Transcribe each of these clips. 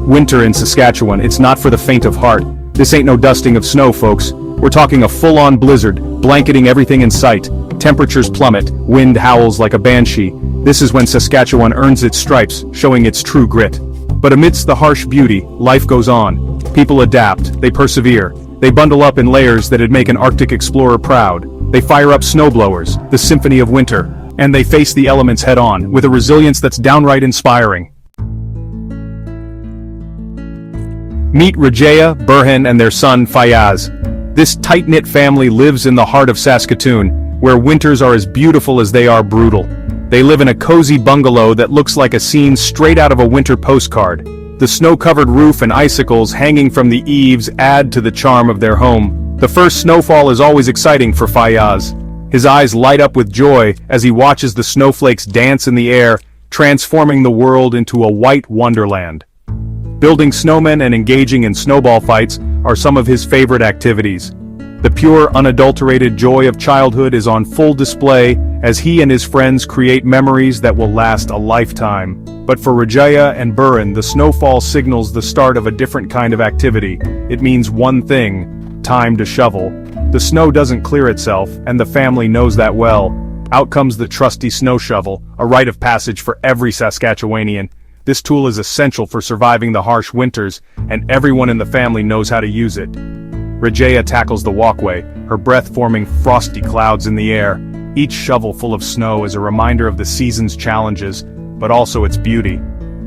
Winter in Saskatchewan, it's not for the faint of heart. This ain't no dusting of snow, folks. We're talking a full-on blizzard, blanketing everything in sight. Temperatures plummet, wind howls like a banshee. This is when Saskatchewan earns its stripes, showing its true grit. But amidst the harsh beauty, life goes on. People adapt, they persevere. They bundle up in layers that'd make an Arctic explorer proud. They fire up snowblowers, the symphony of winter. And they face the elements head-on, with a resilience that's downright inspiring. Meet Rajaya, Burhan and their son Fayaz. This tight-knit family lives in the heart of Saskatoon, where winters are as beautiful as they are brutal. They live in a cozy bungalow that looks like a scene straight out of a winter postcard. The snow-covered roof and icicles hanging from the eaves add to the charm of their home. The first snowfall is always exciting for Fayaz. His eyes light up with joy as he watches the snowflakes dance in the air, transforming the world into a white wonderland. Building snowmen and engaging in snowball fights are some of his favorite activities. The pure, unadulterated joy of childhood is on full display as he and his friends create memories that will last a lifetime. But for Rajaya and Burhan, the snowfall signals the start of a different kind of activity. It means one thing: time to shovel. The snow doesn't clear itself, and the family knows that well. Out comes the trusty snow shovel, a rite of passage for every Saskatchewanian. This tool is essential for surviving the harsh winters, and everyone in the family knows how to use it. Rajaya tackles the walkway, her breath forming frosty clouds in the air. Each shovel full of snow is a reminder of the season's challenges, but also its beauty.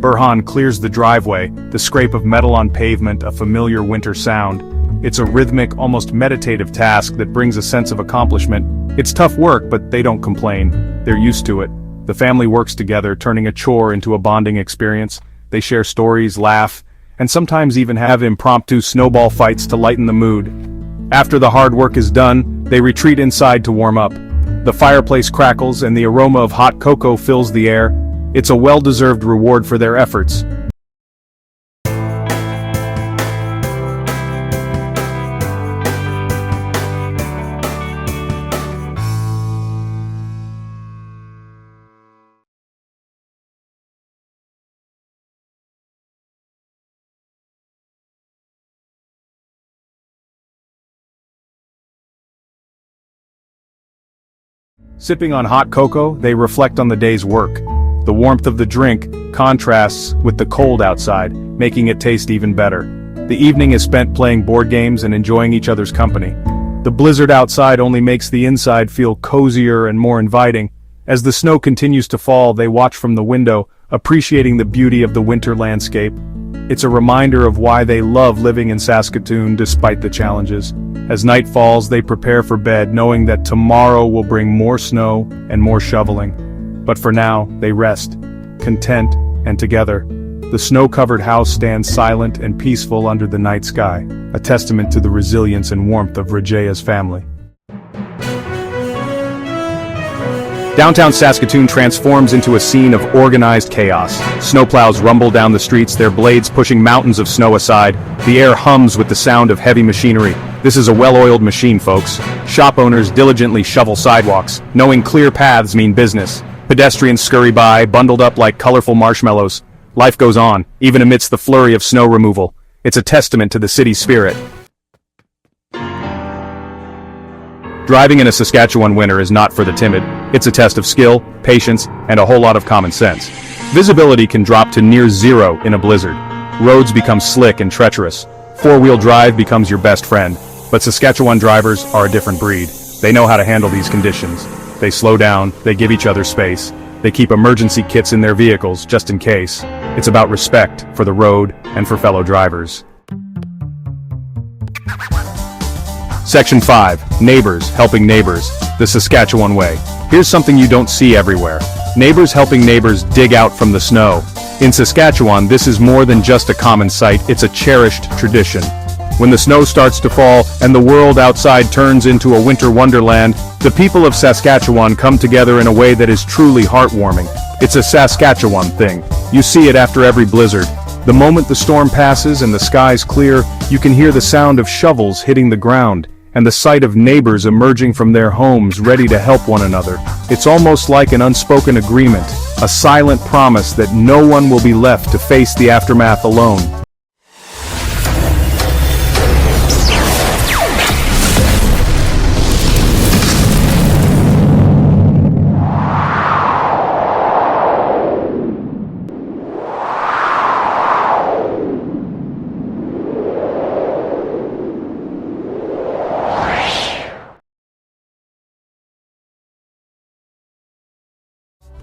Burhan clears the driveway, the scrape of metal on pavement a familiar winter sound. It's a rhythmic, almost meditative task that brings a sense of accomplishment. It's tough work, but they don't complain. They're used to it. The family works together, turning a chore into a bonding experience. They share stories, laugh, and sometimes even have impromptu snowball fights to lighten the mood. After the hard work is done, they retreat inside to warm up. The fireplace crackles and the aroma of hot cocoa fills the air. It's a well-deserved reward for their efforts. Sipping on hot cocoa, they reflect on the day's work. The warmth of the drink contrasts with the cold outside, making it taste even better. The evening is spent playing board games and enjoying each other's company. The blizzard outside only makes the inside feel cozier and more inviting. As the snow continues to fall, they watch from the window, appreciating the beauty of the winter landscape. It's a reminder of why they love living in Saskatoon despite the challenges. As night falls, they prepare for bed, knowing that tomorrow will bring more snow and more shoveling. But for now, they rest, content and together. The snow-covered house stands silent and peaceful under the night sky, a testament to the resilience and warmth of Rajaya's family. Downtown Saskatoon transforms into a scene of organized chaos. Snowplows rumble down the streets, their blades pushing mountains of snow aside. The air hums with the sound of heavy machinery. This is a well-oiled machine, folks. Shop owners diligently shovel sidewalks, knowing clear paths mean business. Pedestrians scurry by, bundled up like colorful marshmallows. Life goes on, even amidst the flurry of snow removal. It's a testament to the city's spirit. Driving in a Saskatchewan winter is not for the timid. It's a test of skill, patience, and a whole lot of common sense. Visibility can drop to near zero in a blizzard. Roads become slick and treacherous. Four-wheel drive becomes your best friend. But Saskatchewan drivers are a different breed. They know how to handle these conditions. They slow down, they give each other space. They keep emergency kits in their vehicles just in case. It's about respect for the road and for fellow drivers. Section 5. Neighbors helping neighbors. The Saskatchewan way. Here's something you don't see everywhere. Neighbors helping neighbors dig out from the snow. In Saskatchewan, this is more than just a common sight, it's a cherished tradition. When the snow starts to fall and the world outside turns into a winter wonderland, the people of Saskatchewan come together in a way that is truly heartwarming. It's a Saskatchewan thing. You see it after every blizzard. The moment the storm passes and the skies clear, you can hear the sound of shovels hitting the ground, and the sight of neighbors emerging from their homes ready to help one another. It's almost like an unspoken agreement, a silent promise that no one will be left to face the aftermath alone.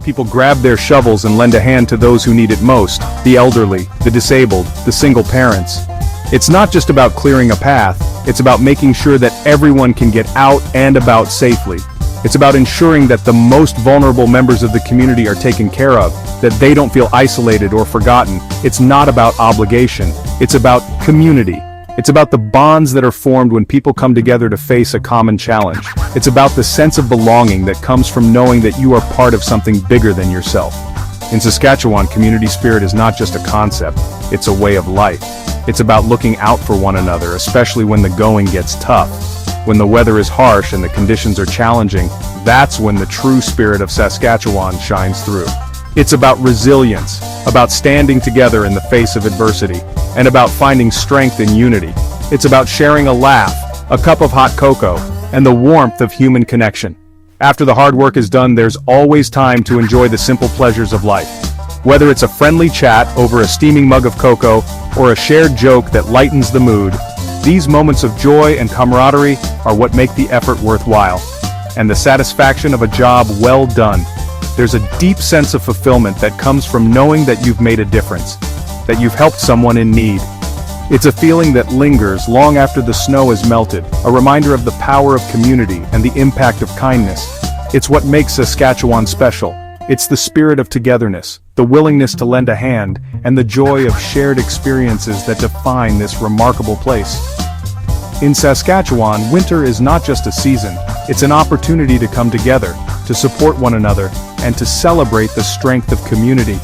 people grab their shovels and lend a hand to those who need it most, the elderly, the disabled, the single parents. It's not just about clearing a path, it's about making sure that everyone can get out and about safely. It's about ensuring that the most vulnerable members of the community are taken care of, that they don't feel isolated or forgotten. It's not about obligation, it's about community. It's about the bonds that are formed when people come together to face a common challenge. It's about the sense of belonging that comes from knowing that you are part of something bigger than yourself. In Saskatchewan, community spirit is not just a concept, it's a way of life. It's about looking out for one another, especially when the going gets tough. When the weather is harsh and the conditions are challenging, that's when the true spirit of Saskatchewan shines through. It's about resilience, about standing together in the face of adversity, and about finding strength in unity. It's about sharing a laugh, a cup of hot cocoa, and the warmth of human connection. After the hard work is done, there's always time to enjoy the simple pleasures of life. Whether it's a friendly chat over a steaming mug of cocoa, or a shared joke that lightens the mood, these moments of joy and camaraderie are what make the effort worthwhile. And the satisfaction of a job well done. There's a deep sense of fulfillment that comes from knowing that you've made a difference, that you've helped someone in need. It's a feeling that lingers long after the snow has melted, a reminder of the power of community and the impact of kindness. It's what makes Saskatchewan special. It's the spirit of togetherness, the willingness to lend a hand, and the joy of shared experiences that define this remarkable place. In Saskatchewan, winter is not just a season, it's an opportunity to come together, to support one another, and to celebrate the strength of community.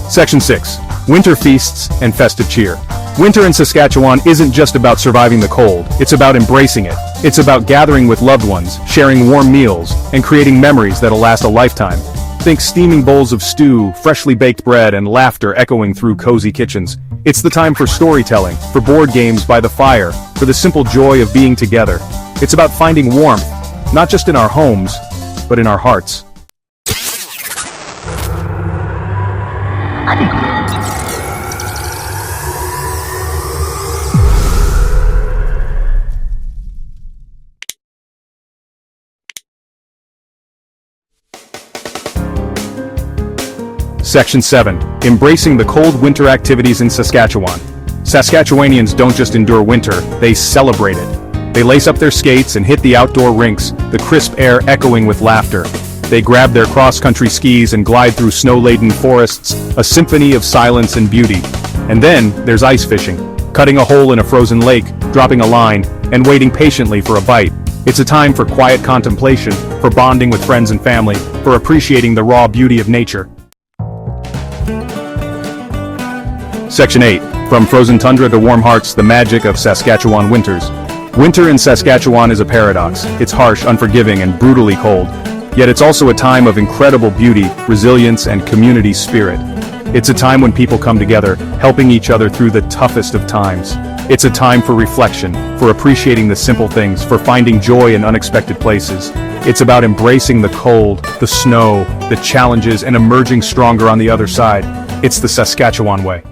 Section 6. Winter Feasts and Festive Cheer. Winter in Saskatchewan isn't just about surviving the cold, it's about embracing it. It's about gathering with loved ones, sharing warm meals, and creating memories that'll last a lifetime. Think steaming bowls of stew, freshly baked bread, and laughter echoing through cozy kitchens. It's the time for storytelling, for board games by the fire, for the simple joy of being together. It's about finding warmth, not just in our homes, but in our hearts. Section 7. Embracing the cold winter activities in Saskatchewan. Saskatchewanians don't just endure winter, they celebrate it. They lace up their skates and hit the outdoor rinks, the crisp air echoing with laughter. They grab their cross-country skis and glide through snow-laden forests, a symphony of silence and beauty. And then, there's ice fishing. Cutting a hole in a frozen lake, dropping a line, and waiting patiently for a bite. It's a time for quiet contemplation, for bonding with friends and family, for appreciating the raw beauty of nature. Section 8. From frozen tundra to warm hearts, the magic of Saskatchewan winters. Winter in Saskatchewan is a paradox. It's harsh, unforgiving, and brutally cold. Yet it's also a time of incredible beauty, resilience, and community spirit. It's a time when people come together, helping each other through the toughest of times. It's a time for reflection, for appreciating the simple things, for finding joy in unexpected places. It's about embracing the cold, the snow, the challenges, and emerging stronger on the other side. It's the Saskatchewan way.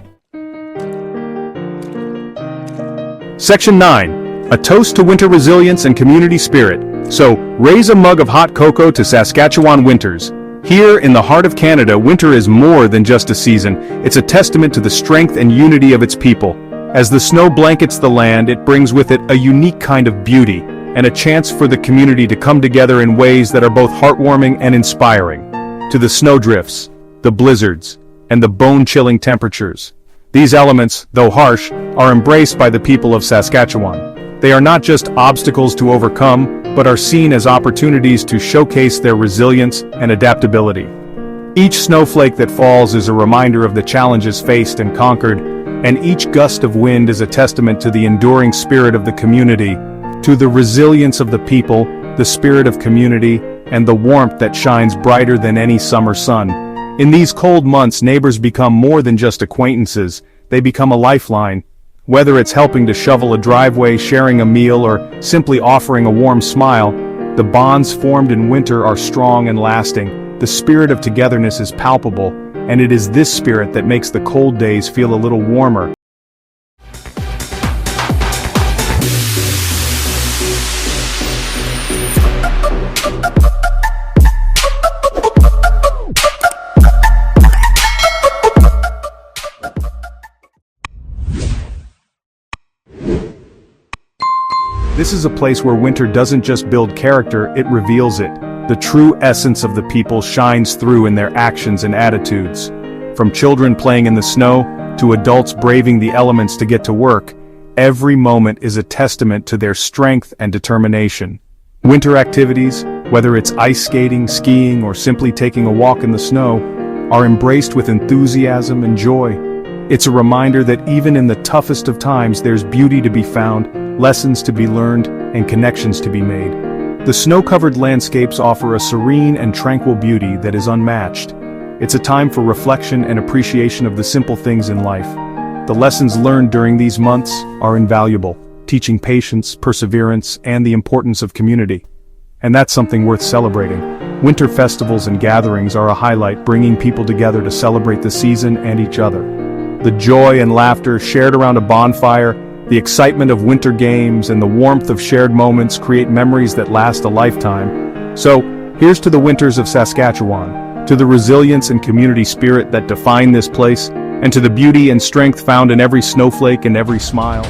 Section 9. A toast to winter resilience and community spirit. So, raise a mug of hot cocoa to Saskatchewan winters. Here, in the heart of Canada, winter is more than just a season. It's a testament to the strength and unity of its people. As the snow blankets the land, it brings with it a unique kind of beauty, and a chance for the community to come together in ways that are both heartwarming and inspiring. To the snowdrifts, the blizzards, and the bone-chilling temperatures. These elements, though harsh, are embraced by the people of Saskatchewan. They are not just obstacles to overcome, but are seen as opportunities to showcase their resilience and adaptability. Each snowflake that falls is a reminder of the challenges faced and conquered, and each gust of wind is a testament to the enduring spirit of the community, to the resilience of the people, the spirit of community, and the warmth that shines brighter than any summer sun. In these cold months, neighbors become more than just acquaintances, they become a lifeline. Whether it's helping to shovel a driveway, sharing a meal, or simply offering a warm smile, the bonds formed in winter are strong and lasting. The spirit of togetherness is palpable, and it is this spirit that makes the cold days feel a little warmer. This is a place where winter doesn't just build character, it reveals it. The true essence of the people shines through in their actions and attitudes. From children playing in the snow, to adults braving the elements to get to work, every moment is a testament to their strength and determination. Winter activities, whether it's ice skating, skiing, or simply taking a walk in the snow, are embraced with enthusiasm and joy. It's a reminder that even in the toughest of times there's beauty to be found, lessons to be learned, and connections to be made. The snow-covered landscapes offer a serene and tranquil beauty that is unmatched. It's a time for reflection and appreciation of the simple things in life. The lessons learned during these months are invaluable, teaching patience, perseverance, and the importance of community. And that's something worth celebrating. Winter festivals and gatherings are a highlight, bringing people together to celebrate the season and each other. The joy and laughter shared around a bonfire, the excitement of winter games, and the warmth of shared moments create memories that last a lifetime. So, here's to the winters of Saskatchewan, to the resilience and community spirit that define this place, and to the beauty and strength found in every snowflake and every smile.